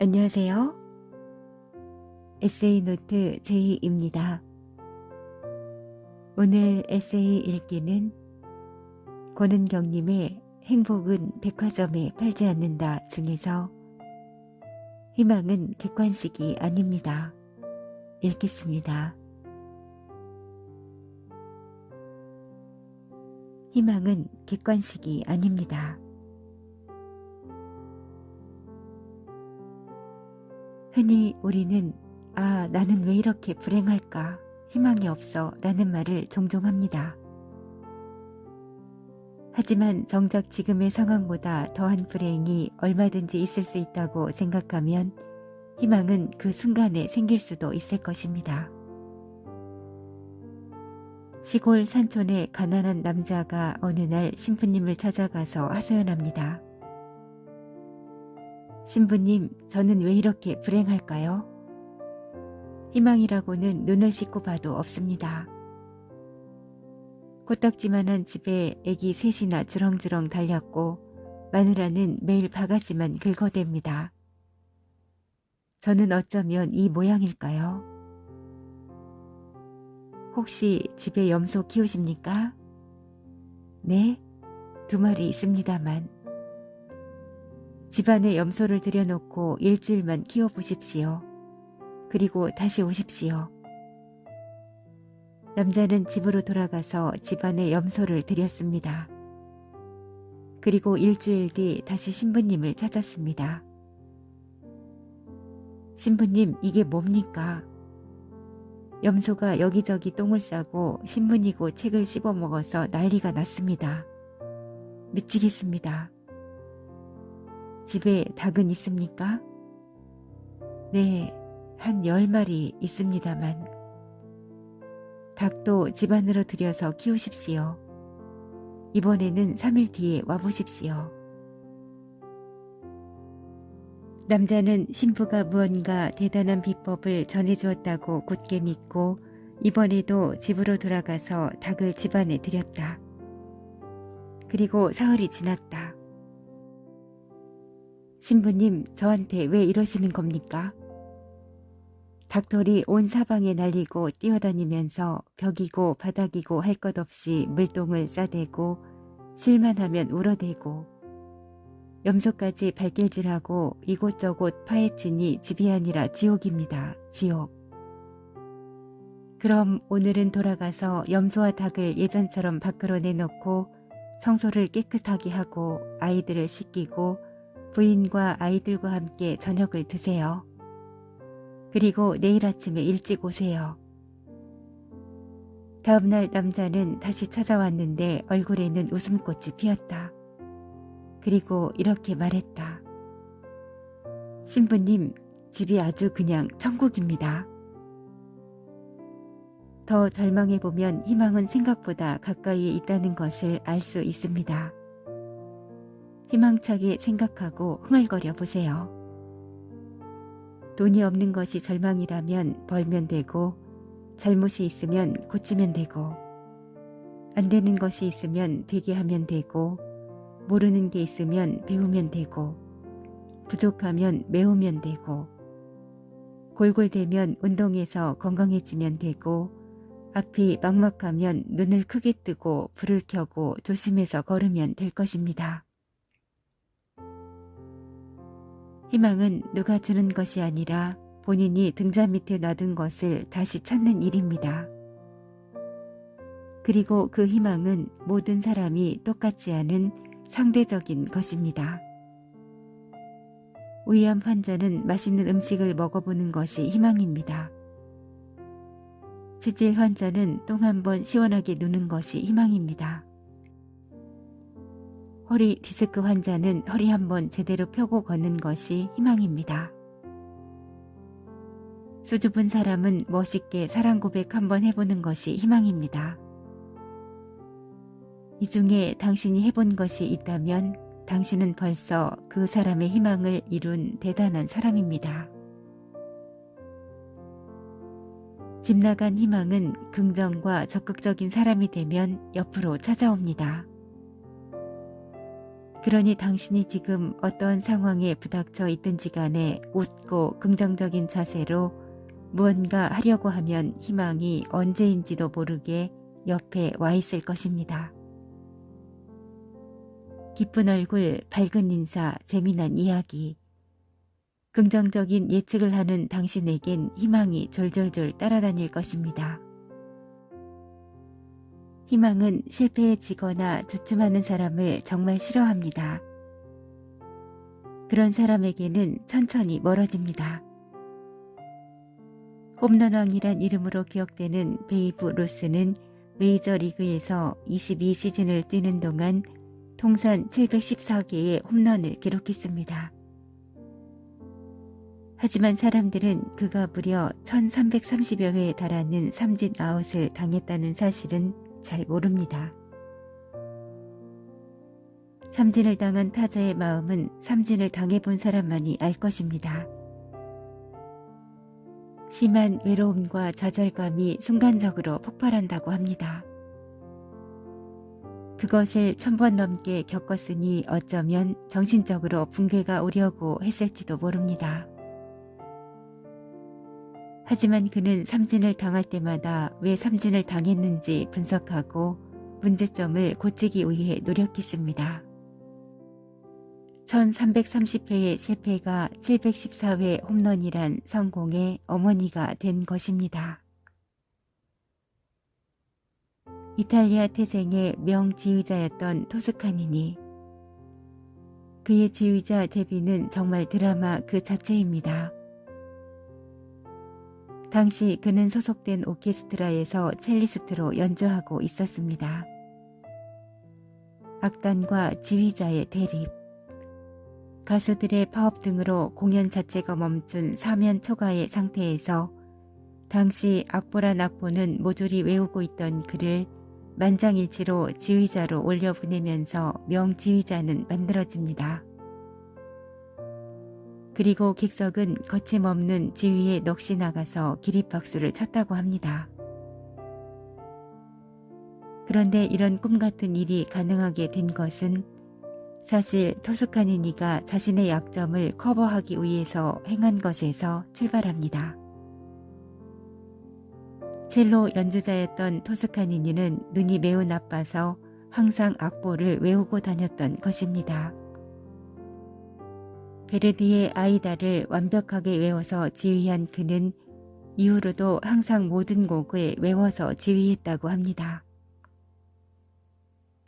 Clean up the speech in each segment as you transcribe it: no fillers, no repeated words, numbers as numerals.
안녕하세요. 에세이노트 제이입니다. 오늘 에세이 읽기는 권은경님의 행복은 백화점에 팔지 않는다 중에서 희망은 객관식이 아닙니다. 읽겠습니다. 희망은 객관식이 아닙니다. 흔히 우리는 나는 왜 이렇게 불행할까? 희망이 없어 라는 말을 종종 합니다. 하지만 정작 지금의 상황보다 더한 불행이 얼마든지 있을 수 있다고 생각하면 희망은 그 순간에 생길 수도 있을 것입니다. 시골 산촌의 가난한 남자가 어느 날 신부님을 찾아가서 하소연합니다. 신부님, 저는 왜 이렇게 불행할까요? 희망이라고는 눈을 씻고 봐도 없습니다. 코딱지만한 집에 애기 셋이나 주렁주렁 달렸고 마누라는 매일 바가지만 긁어댑니다. 저는 어쩌면 이 모양일까요? 혹시 집에 염소 키우십니까? 네, 2마리 있습니다만. 집안에 염소를 들여놓고 일주일만 키워보십시오. 그리고 다시 오십시오. 남자는 집으로 돌아가서 집안에 염소를 들였습니다. 그리고 일주일 뒤 다시 신부님을 찾았습니다. 신부님, 이게 뭡니까? 염소가 여기저기 똥을 싸고 신문이고 책을 씹어먹어서 난리가 났습니다. 미치겠습니다. 집에 닭은 있습니까? 네, 한 10마리 있습니다만. 닭도 집안으로 들여서 키우십시오. 이번에는 3일 뒤에 와보십시오. 남자는 신부가 무언가 대단한 비법을 전해주었다고 굳게 믿고 이번에도 집으로 돌아가서 닭을 집안에 들였다. 그리고 사흘이 지났다. 신부님, 저한테 왜 이러시는 겁니까? 닭털이 온 사방에 날리고 뛰어다니면서 벽이고 바닥이고 할 것 없이 물똥을 싸대고 쉴만 하면 울어대고 염소까지 발길질하고 이곳저곳 파헤치니 집이 아니라 지옥입니다. 지옥. 그럼 오늘은 돌아가서 염소와 닭을 예전처럼 밖으로 내놓고 청소를 깨끗하게 하고 아이들을 씻기고 부인과 아이들과 함께 저녁을 드세요. 그리고 내일 아침에 일찍 오세요. 다음날 남자는 다시 찾아왔는데 얼굴에는 웃음꽃이 피었다. 그리고 이렇게 말했다. 신부님, 집이 아주 그냥 천국입니다. 더 절망해보면 희망은 생각보다 가까이에 있다는 것을 알 수 있습니다. 희망차게 생각하고 흥얼거려 보세요. 돈이 없는 것이 절망이라면 벌면 되고, 잘못이 있으면 고치면 되고, 안 되는 것이 있으면 되게 하면 되고, 모르는 게 있으면 배우면 되고, 부족하면 메우면 되고, 골골대면 운동해서 건강해지면 되고, 앞이 막막하면 눈을 크게 뜨고 불을 켜고 조심해서 걸으면 될 것입니다. 희망은 누가 주는 것이 아니라 본인이 등잔 밑에 놔둔 것을 다시 찾는 일입니다. 그리고 그 희망은 모든 사람이 똑같지 않은 상대적인 것입니다. 위암 환자는 맛있는 음식을 먹어보는 것이 희망입니다. 치질 환자는 똥 한 번 시원하게 누는 것이 희망입니다. 허리 디스크 환자는 허리 한번 제대로 펴고 걷는 것이 희망입니다. 수줍은 사람은 멋있게 사랑 고백 한번 해보는 것이 희망입니다. 이 중에 당신이 해본 것이 있다면 당신은 벌써 그 사람의 희망을 이룬 대단한 사람입니다. 집 나간 희망은 긍정과 적극적인 사람이 되면 옆으로 찾아옵니다. 그러니 당신이 지금 어떠한 상황에 부닥쳐 있든지 간에 웃고 긍정적인 자세로 무언가 하려고 하면 희망이 언제인지도 모르게 옆에 와 있을 것입니다. 기쁜 얼굴, 밝은 인사, 재미난 이야기. 긍정적인 예측을 하는 당신에겐 희망이 졸졸졸 따라다닐 것입니다. 희망은 실패에 지거나 주춤하는 사람을 정말 싫어합니다. 그런 사람에게는 천천히 멀어집니다. 홈런왕이란 이름으로 기억되는 베이브 루스는 메이저리그에서 22시즌을 뛰는 동안 통산 714개의 홈런을 기록했습니다. 하지만 사람들은 그가 무려 1330여 회에 달하는 삼진 아웃을 당했다는 사실은 잘 모릅니다. 삼진을 당한 타자의 마음은 삼진을 당해본 사람만이 알 것입니다. 심한 외로움과 좌절감이 순간적으로 폭발한다고 합니다. 그것을 1000번 넘게 겪었으니 어쩌면 정신적으로 붕괴가 오려고 했을지도 모릅니다. 하지만 그는 삼진을 당할 때마다 왜 삼진을 당했는지 분석하고 문제점을 고치기 위해 노력했습니다. 1330회의 실패가 714회 홈런이란 성공의 어머니가 된 것입니다. 이탈리아 태생의 명지휘자였던 토스카니니. 그의 지휘자 데뷔는 정말 드라마 그 자체입니다. 당시 그는 소속된 오케스트라에서 첼리스트로 연주하고 있었습니다. 악단과 지휘자의 대립, 가수들의 파업 등으로 공연 자체가 멈춘 사면 초가의 상태에서 당시 악보란 악보는 모조리 외우고 있던 그를 만장일치로 지휘자로 올려보내면서 명지휘자는 만들어집니다. 그리고 객석은 거침없는 지휘에 넋이 나가서 기립박수를 쳤다고 합니다. 그런데 이런 꿈같은 일이 가능하게 된 것은 사실 토스카니니가 자신의 약점을 커버하기 위해서 행한 것에서 출발합니다. 첼로 연주자였던 토스카니니는 눈이 매우 나빠서 항상 악보를 외우고 다녔던 것입니다. 베르디의 아이다를 완벽하게 외워서 지휘한 그는 이후로도 항상 모든 곡을 외워서 지휘했다고 합니다.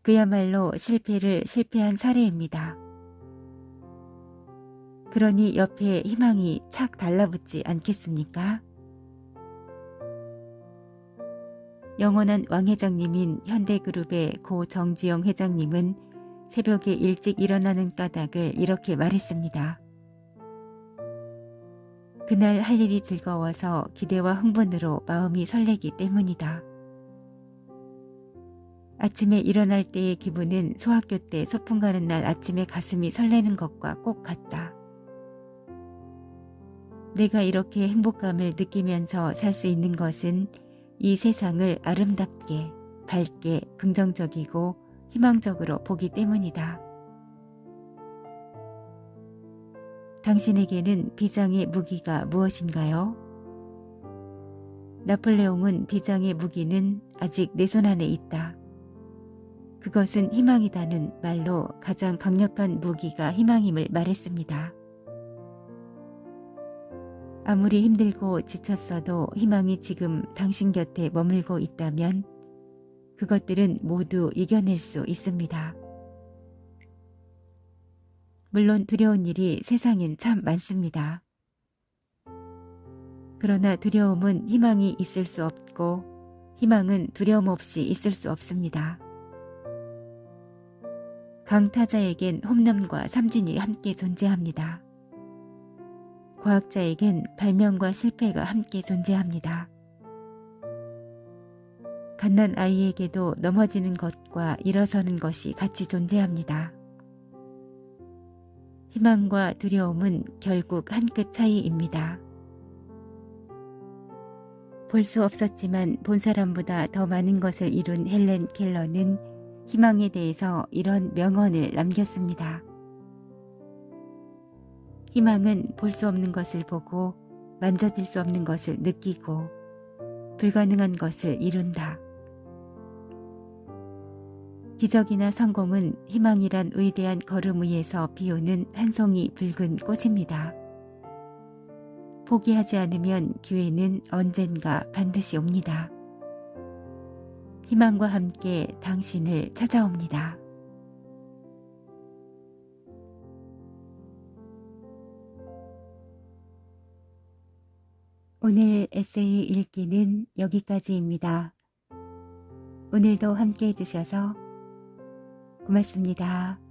그야말로 실패를 실패한 사례입니다. 그러니 옆에 희망이 착 달라붙지 않겠습니까? 영원한 왕회장님인 현대그룹의 고 정지영 회장님은 새벽에 일찍 일어나는 까닭을 이렇게 말했습니다. 그날 할 일이 즐거워서 기대와 흥분으로 마음이 설레기 때문이다. 아침에 일어날 때의 기분은 소학교 때 소풍 가는 날 아침에 가슴이 설레는 것과 꼭 같다. 내가 이렇게 행복감을 느끼면서 살 수 있는 것은 이 세상을 아름답게, 밝게, 긍정적이고 희망적으로 보기 때문이다. 당신에게는 비장의 무기가 무엇인가요? 나폴레옹은 비장의 무기는 아직 내 손 안에 있다. 그것은 희망이다는 말로 가장 강력한 무기가 희망임을 말했습니다. 아무리 힘들고 지쳤어도 희망이 지금 당신 곁에 머물고 있다면 그것들은 모두 이겨낼 수 있습니다. 물론 두려운 일이 세상엔 참 많습니다. 그러나 두려움은 희망이 있을 수 없고 희망은 두려움 없이 있을 수 없습니다. 강타자에겐 홈런과 삼진이 함께 존재합니다. 과학자에겐 발명과 실패가 함께 존재합니다. 갓난 아이에게도 넘어지는 것과 일어서는 것이 같이 존재합니다. 희망과 두려움은 결국 한 끗 차이입니다. 볼 수 없었지만 본 사람보다 더 많은 것을 이룬 헬렌 켈러는 희망에 대해서 이런 명언을 남겼습니다. 희망은 볼 수 없는 것을 보고 만져질 수 없는 것을 느끼고 불가능한 것을 이룬다. 기적이나 성공은 희망이란 위대한 걸음 위에서 피우는 한 송이 붉은 꽃입니다. 포기하지 않으면 기회는 언젠가 반드시 옵니다. 희망과 함께 당신을 찾아옵니다. 오늘 에세이 읽기는 여기까지입니다. 오늘도 함께 해주셔서 고맙습니다.